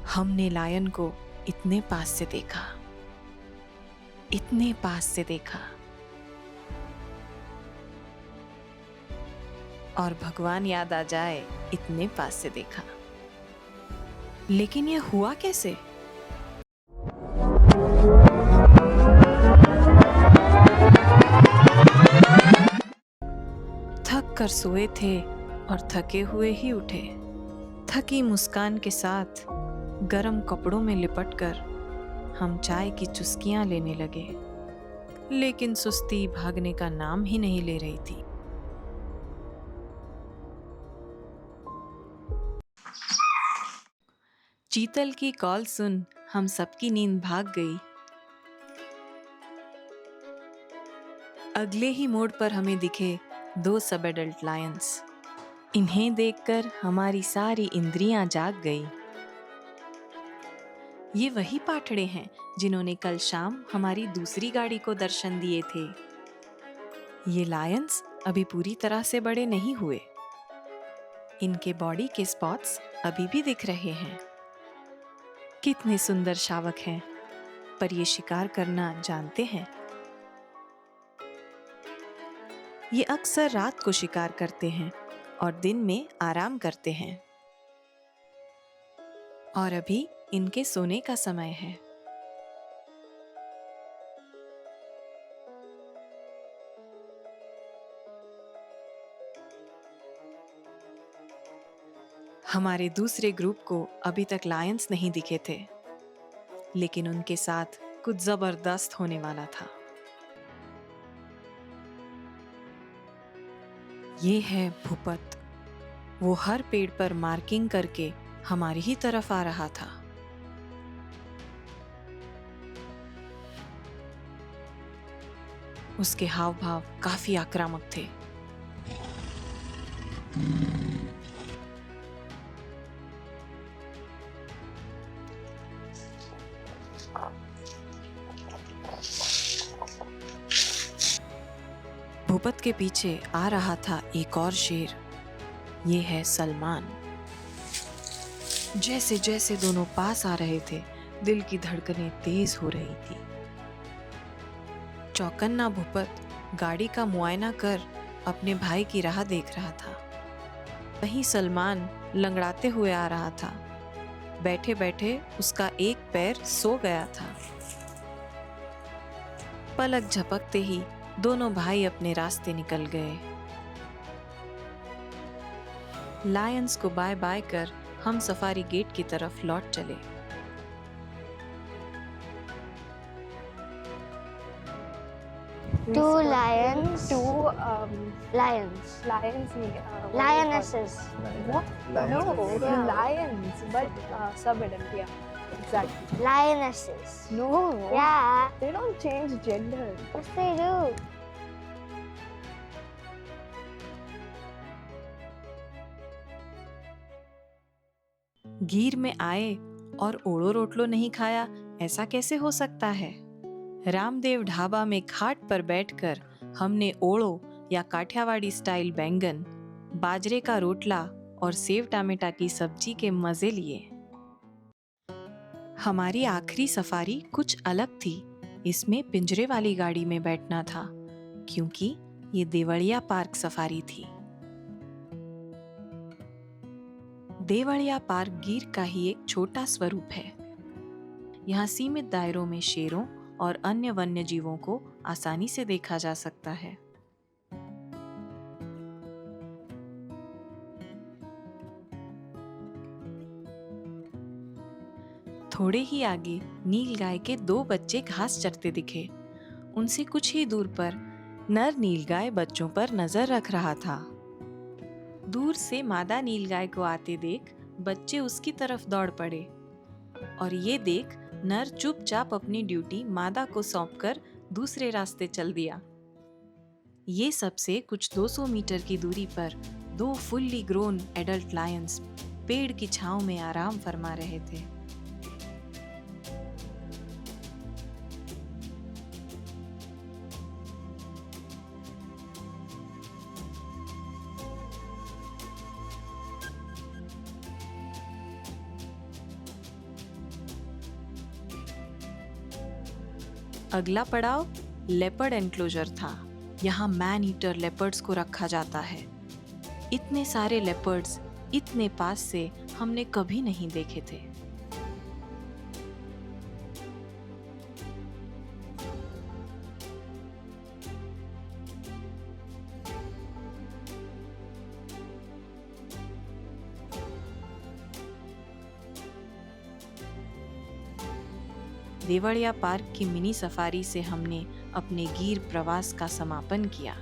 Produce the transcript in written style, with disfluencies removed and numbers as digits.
हमने लायन को इतने पास से देखा, इतने पास से देखा, और भगवान याद आ जाए इतने पास से देखा। लेकिन ये हुआ कैसे? थक कर सोए थे और थके हुए ही उठे। थकी मुस्कान के साथ गरम कपड़ों में लिपटकर हम चाय की चुस्कियां लेने लगे, लेकिन सुस्ती भागने का नाम ही नहीं ले रही थी। चीतल की कॉल सुन हम सबकी नींद भाग गई। अगले ही मोड़ पर हमें दिखे 2 सब एडल्ट लायंस। इन्हें देखकर हमारी सारी इंद्रियां जाग गई। ये वही पाठड़े हैं जिन्होंने कल शाम हमारी दूसरी गाड़ी को दर्शन दिए थे। ये लायंस अभी पूरी तरह से बड़े नहीं हुए। इनके बॉडी के स्पॉट्स अभी भी दिख रहे हैं। कितने सुंदर शावक हैं, पर ये शिकार करना जानते हैं। ये अक्सर रात को शिकार करते हैं और दिन में आराम करते हैं। और अभी इनके सोने का समय है। हमारे दूसरे ग्रुप को अभी तक लायंस नहीं दिखे थे, लेकिन उनके साथ कुछ जबरदस्त होने वाला था। ये है भूपत। वो हर पेड़ पर मार्किंग करके हमारी ही तरफ आ रहा था। उसके हाव भाव काफी आक्रामक थे। भूपत के पीछे आ रहा था एक और शेर। ये है सलमान। जैसे जैसे दोनों पास आ रहे थे, दिल की धड़कनें तेज हो रही थी। चौकन्ना भूपत गाड़ी का मुआयना कर अपने भाई की राह देख रहा था। वहीं सलमान लंगड़ाते हुए आ रहा था। बैठे बैठे उसका एक पैर सो गया था। पलक झपकते ही दोनों भाई अपने रास्ते निकल गए। लायंस को बाय बाय कर हम सफारी गेट की तरफ लौट चले। Two lions. Two Lions. lions. Lionesses. What? No, Yeah. lions, but sub-adult. Yeah, exactly. Lionesses. No. Yeah. They don't change gender. Yes, they do. गिर में आए और ओड़ो रोटलो नहीं खाया, ऐसा कैसे हो सकता है? रामदेव ढाबा में खाट पर बैठकर हमने ओड़ो या काठियावाड़ी स्टाइल बैंगन, बाजरे का रोटला और सेव टमाटा की सब्जी के मजे लिए। हमारी आखिरी सफारी कुछ अलग थी। इसमें पिंजरे वाली गाड़ी में बैठना था, क्योंकि ये देवड़िया पार्क सफारी थी। देवड़िया पार्क गिर का ही एक छोटा स्वरूप है। यहाँ सीमित दायरों में शेरों और अन्य वन्य जीवों को आसानी से देखा जा सकता है। थोड़े ही आगे नील गाय के 2 बच्चे घास चरते दिखे। उनसे कुछ ही दूर पर नर नील गाय बच्चों पर नजर रख रहा था। दूर से मादा नील गाय को आते देख बच्चे उसकी तरफ दौड़ पड़े, और ये देख नर चुपचाप अपनी ड्यूटी मादा को सौंपकर दूसरे रास्ते चल दिया। ये सबसे कुछ 200 मीटर की दूरी पर 2 फुल्ली ग्रोन एडल्ट लायंस पेड़ की छांव में आराम फरमा रहे थे। अगला पड़ाव लेपर्ड एनक्लोजर था। यहाँ मैन ईटर लेपर्ड्स को रखा जाता है। इतने सारे लेपर्ड्स इतने पास से हमने कभी नहीं देखे थे। देवड़िया पार्क की मिनी सफारी से हमने अपने गिर प्रवास का समापन किया।